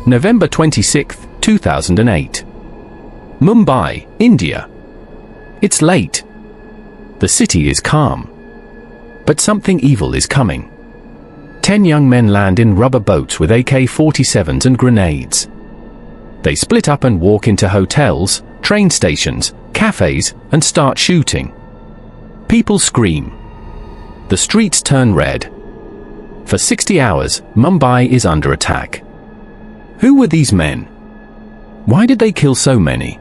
November 26, 2008. Mumbai, India. It's late. The city is calm. But something evil is coming. 10 young men land in rubber boats with AK-47s and grenades. They split up and walk into hotels, train stations, cafes, and start shooting. People scream. The streets turn red. For 60 hours, Mumbai is under attack. Who were these men? Why did they kill so many?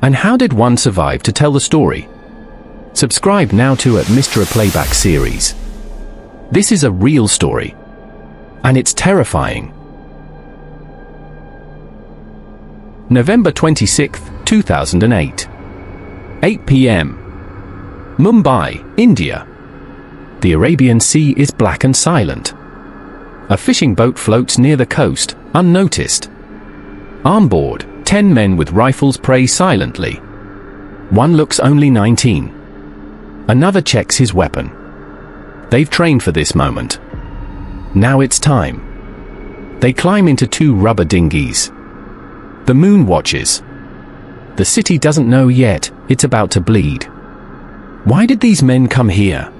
And how did one survive to tell the story? Subscribe now to MysteryPlaybacksSeries. This is a real story. And it's terrifying. November 26, 2008. 8 p.m. Mumbai, India. The Arabian Sea is black and silent. A fishing boat floats near the coast, unnoticed. On board, 10 men with rifles pray silently. One looks only 19. Another checks his weapon. They've trained for this moment. Now it's time. They climb into 2 rubber dinghies. The moon watches. The city doesn't know yet, it's about to bleed. Why did these men come here?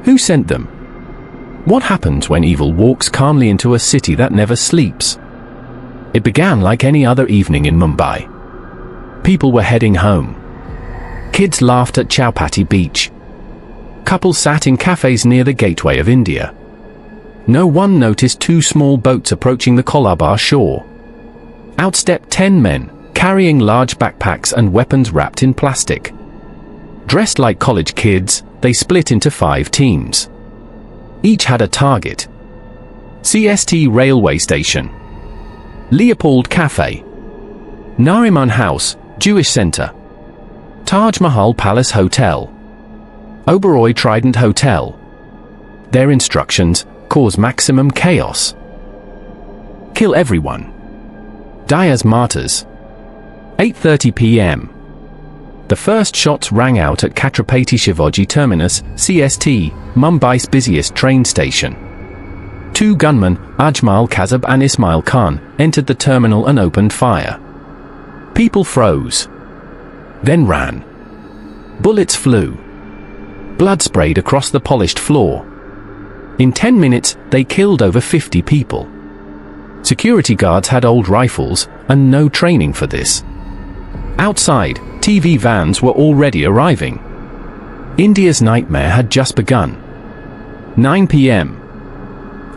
Who sent them? What happens when evil walks calmly into a city that never sleeps? It began like any other evening in Mumbai. People were heading home. Kids laughed at Chowpatty Beach. Couples sat in cafes near the gateway of India. No one noticed 2 small boats approaching the Colaba shore. Out stepped 10 men, carrying large backpacks and weapons wrapped in plastic. Dressed like college kids, they split into 5 teams. Each had a target. CST Railway Station, Leopold Cafe, Nariman House, Jewish Center, Taj Mahal Palace Hotel, Oberoi Trident Hotel. Their instructions: cause maximum chaos. Kill everyone. Die as martyrs. 8:30 p.m. The first shots rang out at Chhatrapati Shivaji Terminus, CST, Mumbai's busiest train station. 2 gunmen, Ajmal Kazab and Ismail Khan, entered the terminal and opened fire. People froze. Then ran. Bullets flew. Blood sprayed across the polished floor. In 10 minutes, they killed over 50 people. Security guards had old rifles, and no training for this. Outside, TV vans were already arriving. India's nightmare had just begun. 9 p.m.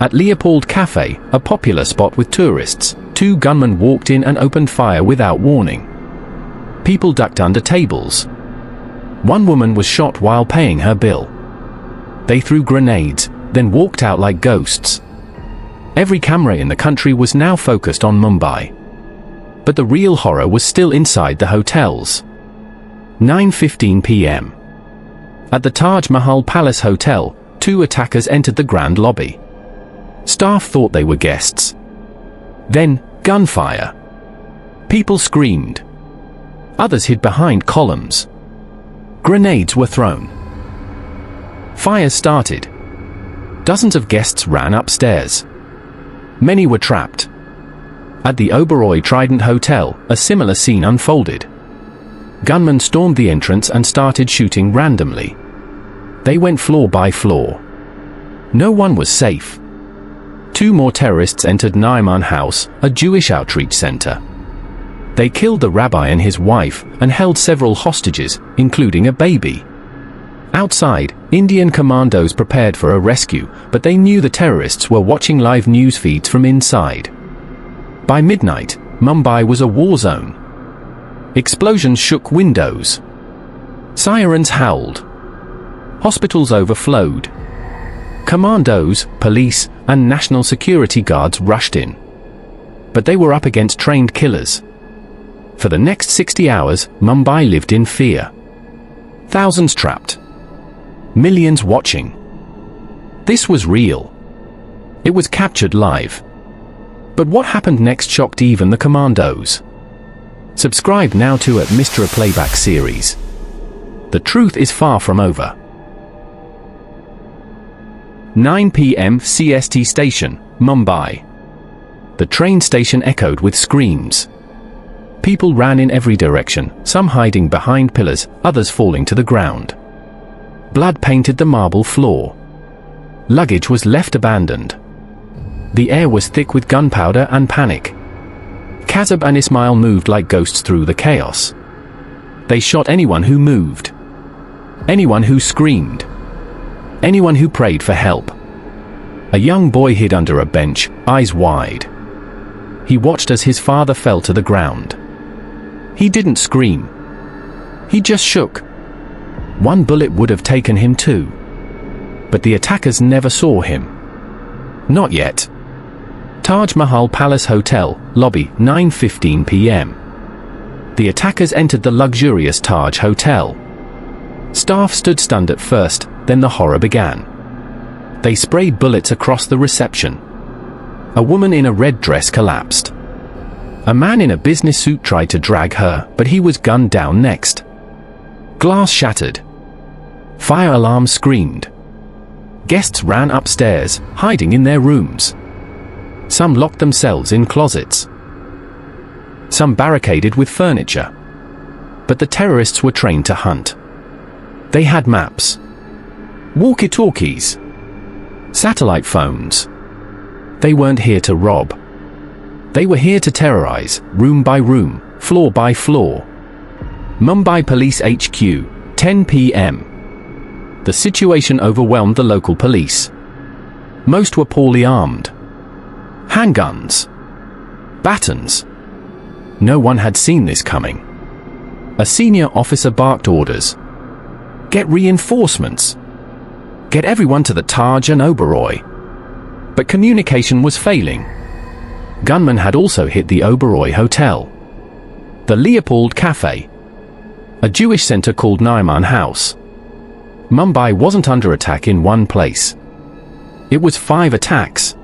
At Leopold Cafe, a popular spot with tourists, 2 gunmen walked in and opened fire without warning. People ducked under tables. One woman was shot while paying her bill. They threw grenades, then walked out like ghosts. Every camera in the country was now focused on Mumbai. But the real horror was still inside the hotels. 9:15 p.m. At the Taj Mahal Palace Hotel, 2 attackers entered the grand lobby. Staff thought they were guests. Then, gunfire. People screamed. Others hid behind columns. Grenades were thrown. Fires started. Dozens of guests ran upstairs. Many were trapped. At the Oberoi Trident Hotel, a similar scene unfolded. Gunmen stormed the entrance and started shooting randomly. They went floor by floor. No one was safe. 2 more terrorists entered Naiman House, a Jewish outreach center. They killed the rabbi and his wife, and held several hostages, including a baby. Outside, Indian commandos prepared for a rescue, but they knew the terrorists were watching live news feeds from inside. By midnight, Mumbai was a war zone. Explosions shook windows. Sirens howled. Hospitals overflowed. Commandos, police, and national security guards rushed in. But they were up against trained killers. For the next 60 hours, Mumbai lived in fear. Thousands trapped. Millions watching. This was real. It was captured live. But what happened next shocked even the commandos. Subscribe now to MysteryPlaybacksSeries. The truth is far from over. 9 p.m. CST Station, Mumbai. The train station echoed with screams. People ran in every direction, some hiding behind pillars, others falling to the ground. Blood painted the marble floor. Luggage was left abandoned. The air was thick with gunpowder and panic. Kazab and Ismail moved like ghosts through the chaos. They shot anyone who moved. Anyone who screamed. Anyone who prayed for help. A young boy hid under a bench, eyes wide. He watched as his father fell to the ground. He didn't scream. He just shook. One bullet would have taken him too. But the attackers never saw him. Not yet. Taj Mahal Palace Hotel, lobby, 9:15 p.m. The attackers entered the luxurious Taj Hotel. Staff stood stunned at first, then the horror began. They sprayed bullets across the reception. A woman in a red dress collapsed. A man in a business suit tried to drag her, but he was gunned down next. Glass shattered. Fire alarms screamed. Guests ran upstairs, hiding in their rooms. Some locked themselves in closets. Some barricaded with furniture. But the terrorists were trained to hunt. They had maps, walkie-talkies, satellite phones. They weren't here to rob. They were here to terrorize, room by room, floor by floor. Mumbai Police HQ, 10 p.m. The situation overwhelmed the local police. Most were poorly armed. Handguns. Batons. No one had seen this coming. A senior officer barked orders. Get reinforcements. Get everyone to the Taj and Oberoi. But communication was failing. Gunmen had also hit the Oberoi Hotel, the Leopold Cafe, a Jewish center called Naiman House. Mumbai wasn't under attack in one place. It was 5 attacks.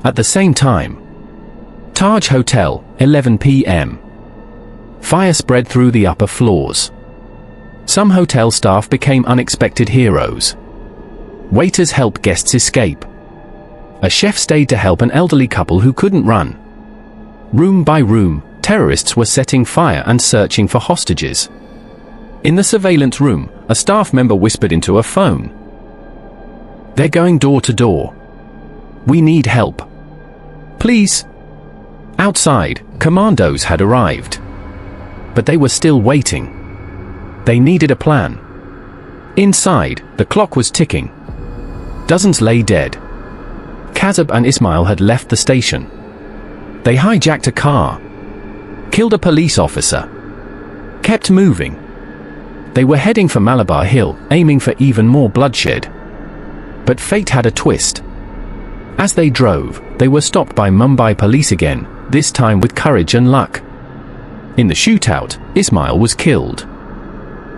At the same time. Taj Hotel, 11 p.m. Fire spread through the upper floors. Some hotel staff became unexpected heroes. Waiters helped guests escape. A chef stayed to help an elderly couple who couldn't run. Room by room, terrorists were setting fire and searching for hostages. In the surveillance room, a staff member whispered into a phone. They're going door to door. We need help. Please. Outside, commandos had arrived. But they were still waiting. They needed a plan. Inside, the clock was ticking. Dozens lay dead. Kazab and Ismail had left the station. They hijacked a car. Killed a police officer. Kept moving. They were heading for Malabar Hill, aiming for even more bloodshed. But fate had a twist. As they drove, they were stopped by Mumbai police again, this time with courage and luck. In the shootout, Ismail was killed.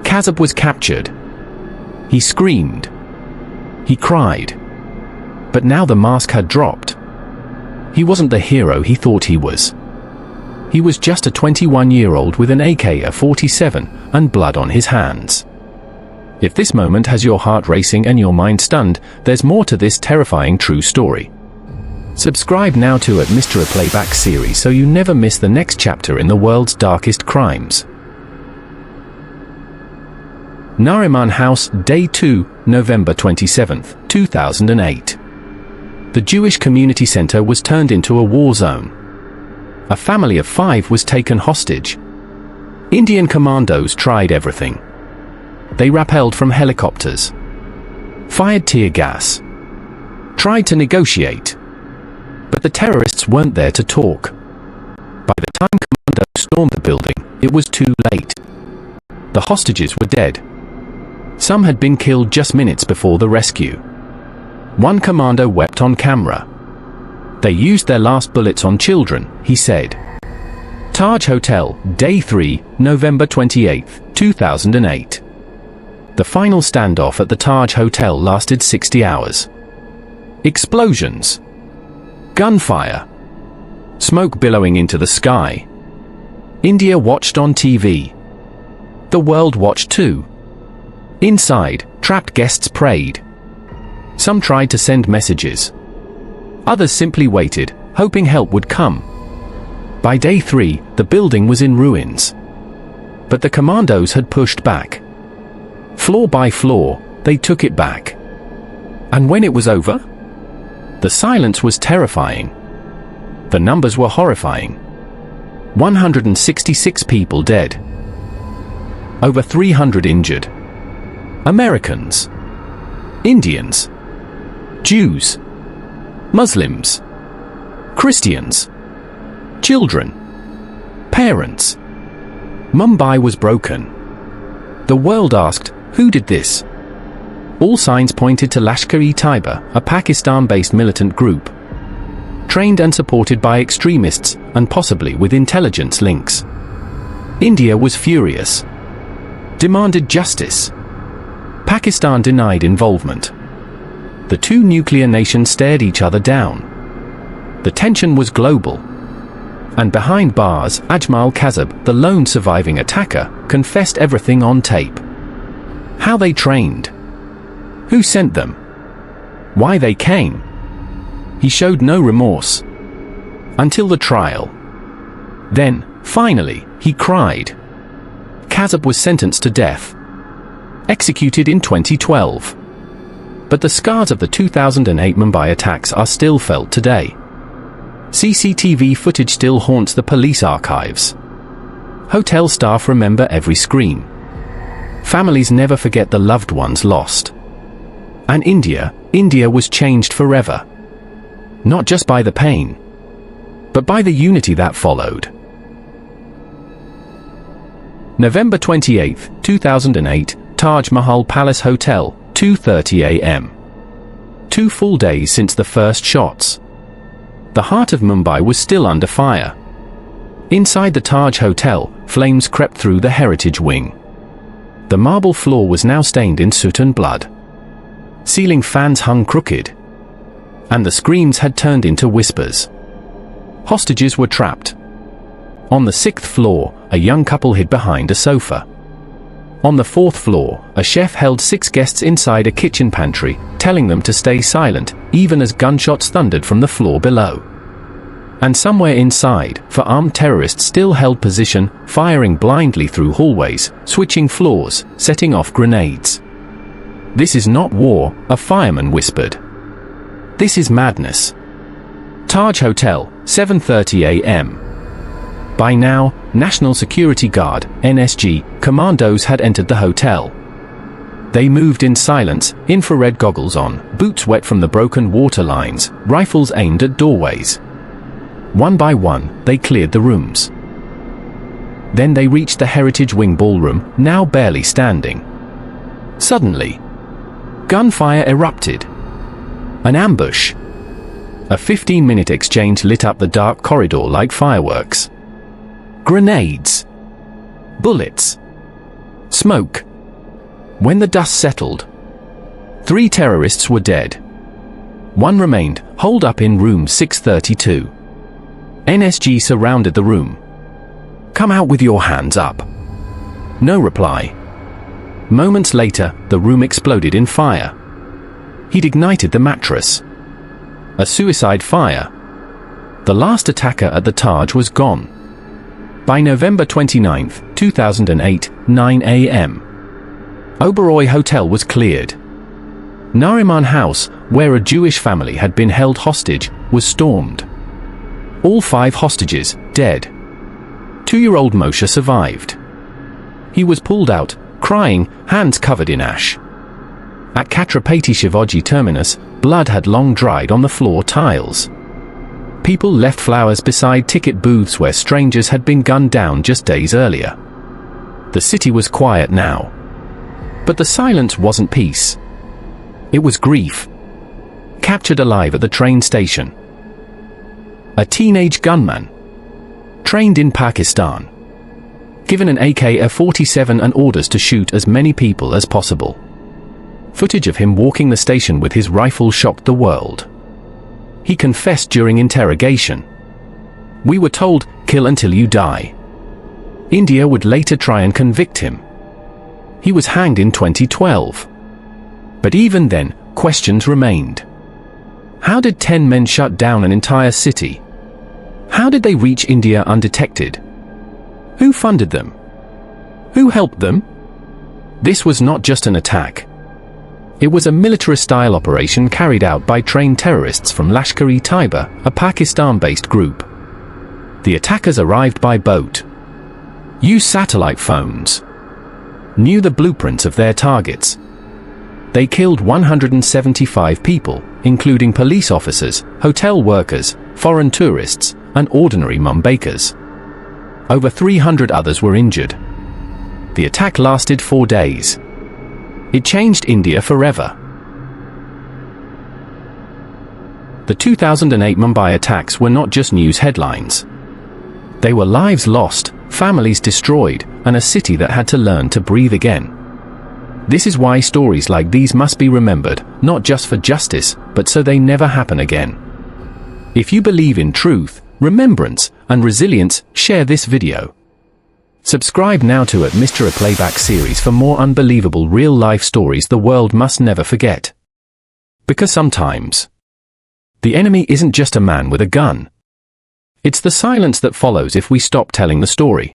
Kazab was captured. He screamed. He cried. But now the mask had dropped. He wasn't the hero he thought he was. He was just a 21-year-old with an AK-47 and blood on his hands. If this moment has your heart racing and your mind stunned, there's more to this terrifying true story. Subscribe now to @MysteryPlaybacksSeries so you never miss the next chapter in the world's darkest crimes. Nariman House, Day 2, November 27, 2008. The Jewish community center was turned into a war zone. A family of 5 was taken hostage. Indian commandos tried everything. They rappelled from helicopters, fired tear gas, tried to negotiate. But the terrorists weren't there to talk. By the time commandos stormed the building, it was too late. The hostages were dead. Some had been killed just minutes before the rescue. One commando wept on camera. They used their last bullets on children, he said. Taj Hotel, Day 3, November 28, 2008. The final standoff at the Taj Hotel lasted 60 hours. Explosions. Gunfire. Smoke billowing into the sky. India watched on TV. The world watched too. Inside, trapped guests prayed. Some tried to send messages. Others simply waited, hoping help would come. By day 3, the building was in ruins. But the commandos had pushed back. Floor by floor, they took it back. And when it was over? The silence was terrifying. The numbers were horrifying. 166 people dead. Over 300 injured. Americans. Indians. Jews. Muslims. Christians. Children. Parents. Mumbai was broken. The world asked, who did this? All signs pointed to Lashkar-e-Taiba, a Pakistan-based militant group, trained and supported by extremists, and possibly with intelligence links. India was furious. Demanded justice. Pakistan denied involvement. The two nuclear nations stared each other down. The tension was global. And behind bars, Ajmal Kazab, the lone surviving attacker, confessed everything on tape. How they trained. Who sent them? Why they came. He showed no remorse. Until the trial. Then, finally, he cried. Kazab was sentenced to death. Executed in 2012. But the scars of the 2008 Mumbai attacks are still felt today. CCTV footage still haunts the police archives. Hotel staff remember every scream. Families never forget the loved ones lost. And India was changed forever. Not just by the pain, but by the unity that followed. November 28, 2008, Taj Mahal Palace Hotel, 2:30 a.m. 2 full days since the first shots. The heart of Mumbai was still under fire. Inside the Taj Hotel, flames crept through the heritage wing. The marble floor was now stained in soot and blood. Ceiling fans hung crooked. And the screams had turned into whispers. Hostages were trapped. On the 6th floor, a young couple hid behind a sofa. On the 4th floor, a chef held 6 guests inside a kitchen pantry, telling them to stay silent, even as gunshots thundered from the floor below. And somewhere inside, armed terrorists still held position, firing blindly through hallways, switching floors, setting off grenades. "This is not war," a fireman whispered. "This is madness." Taj Hotel, 7:30 a.m. By now, National Security Guard, NSG, commandos had entered the hotel. They moved in silence, infrared goggles on, boots wet from the broken water lines, rifles aimed at doorways. One by one, they cleared the rooms. Then they reached the Heritage Wing ballroom, now barely standing. Suddenly, gunfire erupted. An ambush. A 15-minute exchange lit up the dark corridor like fireworks. Grenades. Bullets. Smoke. When the dust settled, 3 terrorists were dead. 1 remained, holed up in room 632. NSG surrounded the room. "Come out with your hands up." No reply. Moments later, the room exploded in fire. He'd ignited the mattress. A suicide fire. The last attacker at the Taj was gone. By November 29, 2008, 9 a.m. Oberoi Hotel was cleared. Nariman House, where a Jewish family had been held hostage, was stormed. All 5 hostages, dead. 2-year-old Moshe survived. He was pulled out, crying, hands covered in ash. At Chhatrapati Shivaji Terminus, blood had long dried on the floor tiles. People left flowers beside ticket booths where strangers had been gunned down just days earlier. The city was quiet now. But the silence wasn't peace. It was grief. Captured alive at the train station. A teenage gunman. Trained in Pakistan. Given an AK-47 and orders to shoot as many people as possible. Footage of him walking the station with his rifle shocked the world. He confessed during interrogation. "We were told, kill until you die." India would later try and convict him. He was hanged in 2012. But even then, questions remained. How did 10 men shut down an entire city? how did they reach India undetected? Who funded them? Who helped them? This was not just an attack. It was a military-style operation carried out by trained terrorists from Lashkar-e-Taiba, a Pakistan-based group. The attackers arrived by boat, used satellite phones, knew the blueprints of their targets. They killed 175 people, including police officers, hotel workers, foreign tourists, and ordinary Mumbaikars. Over 300 others were injured. The attack lasted 4 days. It changed India forever. The 2008 Mumbai attacks were not just news headlines. They were lives lost, families destroyed, and a city that had to learn to breathe again. This is why stories like these must be remembered, not just for justice, but so they never happen again. If you believe in truth, remembrance, and resilience, share this video. Subscribe now to @MysteryPlaybacksSeries for more unbelievable real-life stories the world must never forget. Because sometimes, the enemy isn't just a man with a gun. It's the silence that follows if we stop telling the story.